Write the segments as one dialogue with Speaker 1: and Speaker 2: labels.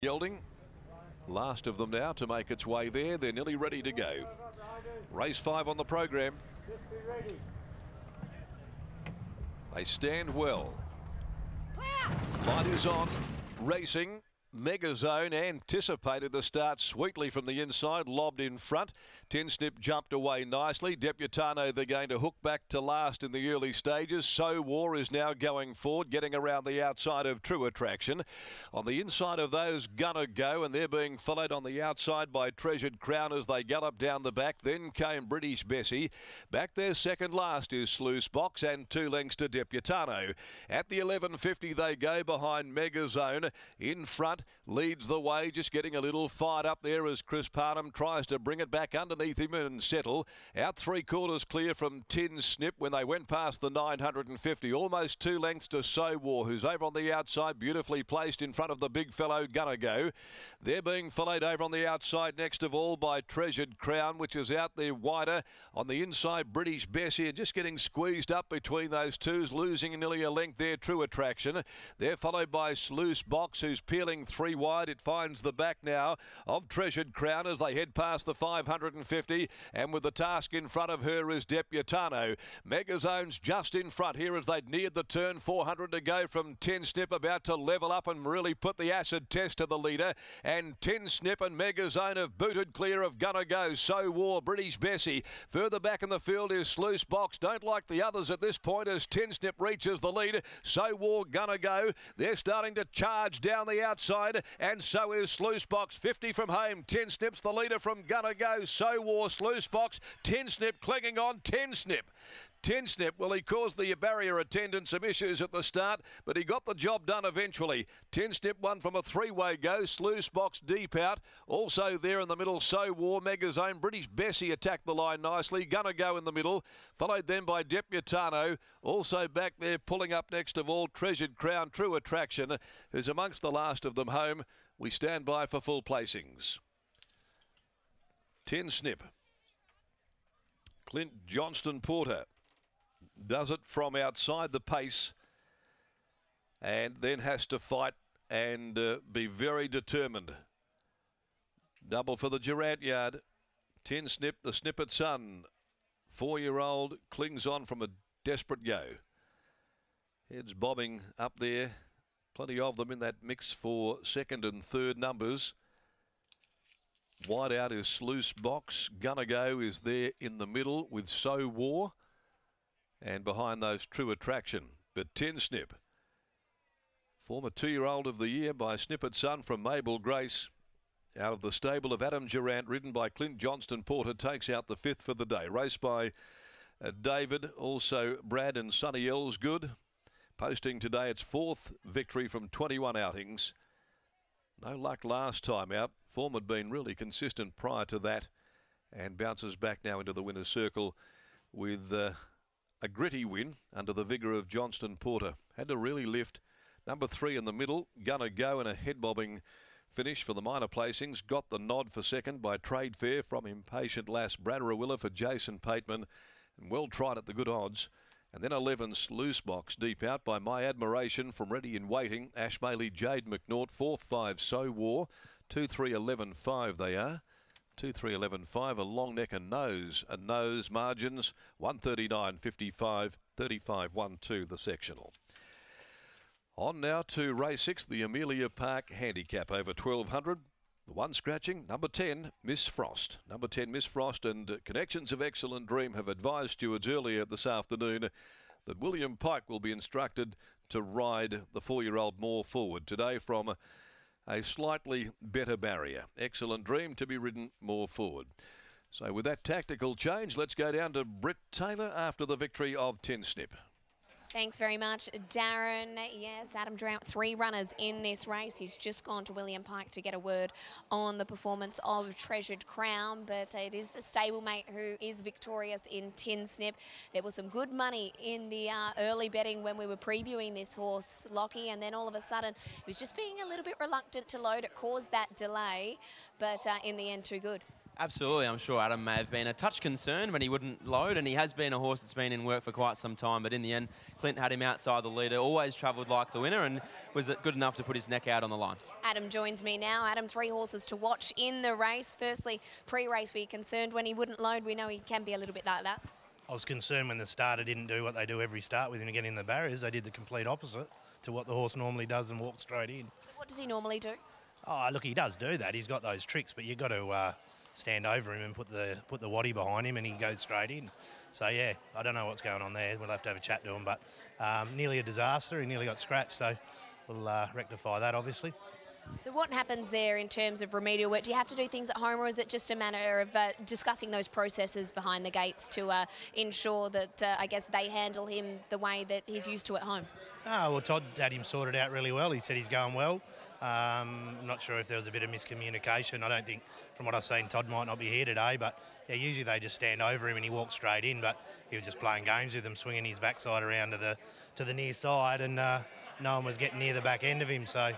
Speaker 1: Gelding, last of them now to make its way there. They're nearly ready to go. Race 5 on the program. They stand well. Light is on, racing. Megazone anticipated the start sweetly from the inside, lobbed in front. 10 Snip jumped away nicely. Deputano, they're going to hook back to last in the early stages. So War is now going forward, getting around the outside of True Attraction. On the inside of those, Gonna Go, and they're being followed on the outside by Treasured Crown as they gallop down the back. Then came British Bessie. Back there second last is Sluice Box, and 2 lengths to Deputano. At the 11.50 they go behind Megazone. In front leads the way, just getting a little fired up there as Chris Parnham tries to bring it back underneath him and settle. Out 3/4 clear from 10 Snip when they went past the 950. Almost 2 lengths to So War, who's over on the outside, beautifully placed in front of the big fellow Gonna Go. They're being followed over on the outside next of all by Treasured Crown, which is out there wider. On the inside, British Bessie, and just getting squeezed up between those twos, losing nearly a length there, True Attraction. They're followed by Sluice Box, who's peeling 3 wide. It finds the back now of Treasured Crown as they head past the 550, and with the task in front of her is Deputano. Megazone's just in front here as they'd neared the turn. 400 to go from 10 Snip, about to level up and really put the acid test to the leader, and 10 Snip and Megazone have booted clear of Gonna Go. So War, British Bessie. Further back in the field is Sluice Box. Don't like the others at this point as 10 Snip reaches the lead. So War, Gonna Go. They're starting to charge down the outside, and so is Sluice Box. 50 from home. 10 Snip's the leader from Gonna Go. So War, Sluice Box. 10 Snip clinging on. 10 Snip. 10 Snip, well, he caused the barrier attendant some issues at the start, but he got the job done eventually. 10 Snip won from a 3-way go. Sluice Box deep out. Also there in the middle, So War, Megazone. British Bessie attacked the line nicely. Gonna Go in the middle. Followed then by Deputano. Also back there, pulling up next of all, Treasured Crown, True Attraction, who's amongst the last of them home. We stand by for full placings. 10 Snip. Clint Johnston Porter does it from outside the pace and then has to fight and be very determined. Double for the Durant yard. 10 Snip, the Snippet son. 4-year-old clings on from a desperate go. Heads bobbing up there. Plenty of them in that mix for second and third numbers. Wide out is Sluice Box. Gonna Go is there in the middle with So War. And behind those, True Attraction. But 10 Snip, former 2-year-old of the year by Snippet Son from Mabel Grace, out of the stable of Adam Durant, ridden by Clint Johnston Porter, takes out the 5th for the day. Raced by David, also Brad and Sonny Elsgood. Posting today its 4th victory from 21 outings. No luck last time out. Form had been really consistent prior to that, and bounces back now into the winner's circle with a gritty win under the vigour of Johnston Porter. Had to really lift. Number 3 in the middle, Gonna Go, in a head-bobbing finish for the minor placings. Got the nod for second by Trade Fair from Impatient Lass Bradderawilla for Jason Pateman, and well tried at the good odds. And then 11 Sluice Box deep out by My Admiration from Ready in Waiting. Ash Maley, Jade McNaught. 4th 5 So War. 2, 3, 11, 5 they are. 2, 3, 11, 5, a long neck and nose margins. 139.55, 35.12 the sectional. On now to race 6, the Amelia Park Handicap over 1200. The one scratching, number 10, Miss Frost. Number 10, Miss Frost, and Connections of Excellent Dream have advised stewards earlier this afternoon that William Pike will be instructed to ride the 4-year-old more forward today from a slightly better barrier. Excellent Dream to be ridden more forward. So with that tactical change, let's go down to Britt Taylor after the victory of 10 Snip.
Speaker 2: Thanks very much, Darren. Yes, Adam Durant, 3 runners in this race. He's just gone to William Pike to get a word on the performance of Treasured Crown, but it is the stablemate who is victorious in 10 Snip. There was some good money in the early betting when we were previewing this horse, Lockie, and then all of a sudden he was just being a little bit reluctant to load. It caused that delay, but in the end, too good.
Speaker 3: Absolutely, I'm sure Adam may have been a touch concerned when he wouldn't load, and he has been a horse that's been in work for quite some time, but in the end, Clint had him outside the leader, always travelled like the winner, and was good enough to put his neck out on the line.
Speaker 2: Adam joins me now. Adam, 3 horses to watch in the race. Firstly, pre-race, were you concerned when he wouldn't load? We know he can be a little bit like that.
Speaker 4: I was concerned when the starter didn't do what they do every start with him getting in the barriers. They did the complete opposite to what the horse normally does and walk straight in.
Speaker 2: So what does he normally do?
Speaker 4: Oh, look, he does do that. He's got those tricks, but you've got to stand over him and put the waddy behind him, and he goes straight in. So, yeah, I don't know what's going on there. We'll have to have a chat to him, but nearly a disaster. He nearly got scratched, so we'll rectify that, obviously.
Speaker 2: So what happens there in terms of remedial work? Do you have to do things at home, or is it just a matter of discussing those processes behind the gates to ensure that, I guess, they handle him the way that he's used to at home?
Speaker 4: Oh, well, Todd had him sorted out really well. He said he's going well. I'm not sure if there was a bit of miscommunication. I don't think, from what I've seen, Todd might not be here today, but yeah, usually they just stand over him and he walks straight in, but he was just playing games with them, swinging his backside around to the near side, and no one was getting near the back end of him. So,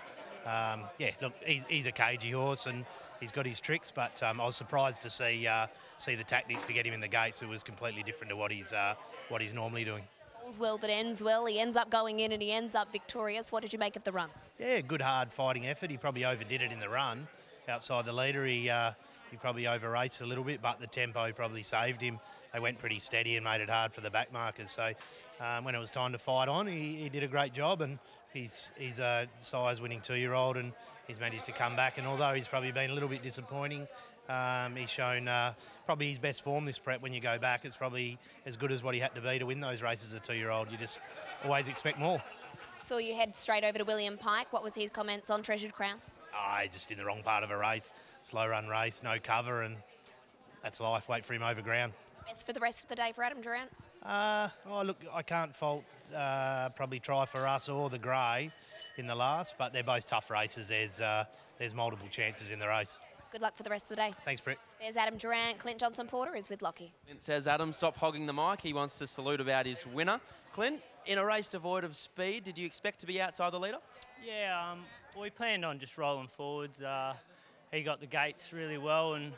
Speaker 4: yeah, look, he's a cagey horse and he's got his tricks, but I was surprised to see the tactics to get him in the gates. It was completely different to what he's normally doing.
Speaker 2: All's well that ends well. He ends up going in and he ends up victorious. What did you make of the run?
Speaker 4: Yeah, good hard fighting effort. He probably overdid it in the run. Outside the leader, he probably over-raced a little bit, but the tempo probably saved him. They went pretty steady and made it hard for the back markers. So when it was time to fight on, he did a great job, and he's a size-winning 2-year-old, and he's managed to come back. And although he's probably been a little bit disappointing, he's shown probably his best form this prep. When you go back, it's probably as good as what he had to be to win those races as a 2-year-old. You just always expect more.
Speaker 2: So you head straight over to William Pike. What was his comments on Treasured Crown?
Speaker 4: Just in the wrong part of a race, slow run race, no cover, and that's life. Wait for him over ground.
Speaker 2: Best for the rest of the day for Adam Durant?
Speaker 4: Look, I can't fault probably Try For Us or the Grey in the last, but they're both tough races. There's multiple chances in the race.
Speaker 2: Good luck for the rest of the day.
Speaker 4: Thanks, Britt.
Speaker 2: There's Adam Durant. Clint Johnson-Porter is with Lockie.
Speaker 3: Clint says, Adam, stop hogging the mic. He wants to salute about his winner. Clint, in a race devoid of speed, did you expect to be outside the leader?
Speaker 5: Yeah, we planned on just rolling forwards. He got the gates really well, and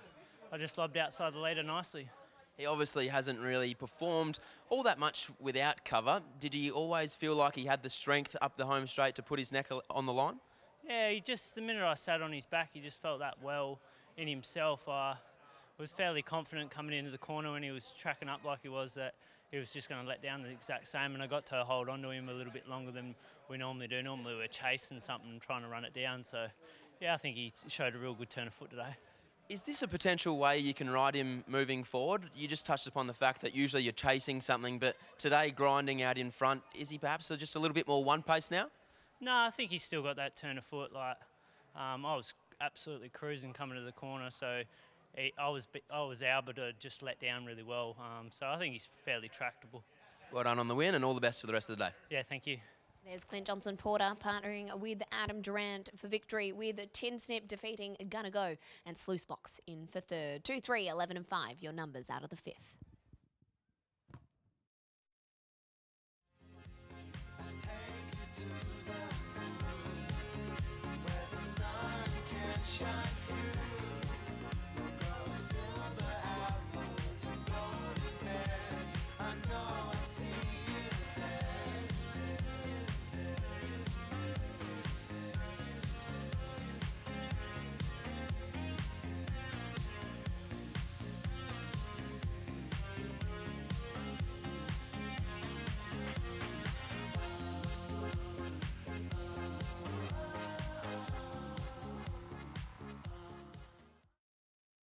Speaker 5: I just lobbed outside the leader nicely.
Speaker 3: He obviously hasn't really performed all that much without cover. Did he always feel like he had the strength up the home straight to put his neck on the line?
Speaker 5: Yeah, the minute I sat on his back, he just felt that well in himself. I was fairly confident coming into the corner when he was tracking up like he was, that he was just going to let down the exact same, and I got to hold on to him a little bit longer than we normally do. Normally we're chasing something, trying to run it down. So, yeah, I think he showed a real good turn of foot today.
Speaker 3: Is this a potential way you can ride him moving forward? You just touched upon the fact that usually you're chasing something, but today grinding out in front, is he perhaps just a little bit more one pace now?
Speaker 5: No, I think he's still got that turn of foot. Like, I was absolutely cruising coming to the corner, so I was able to just let down really well. So I think he's fairly tractable.
Speaker 3: Well done on the win, and all the best for the rest of the day.
Speaker 5: Yeah, thank you.
Speaker 2: There's Clint Johnson-Porter partnering with Adam Durant for victory, with Tin Snip defeating Gonna Go and Sluicebox in for third. 2, 3, 11 and 5, your numbers out of the 5th.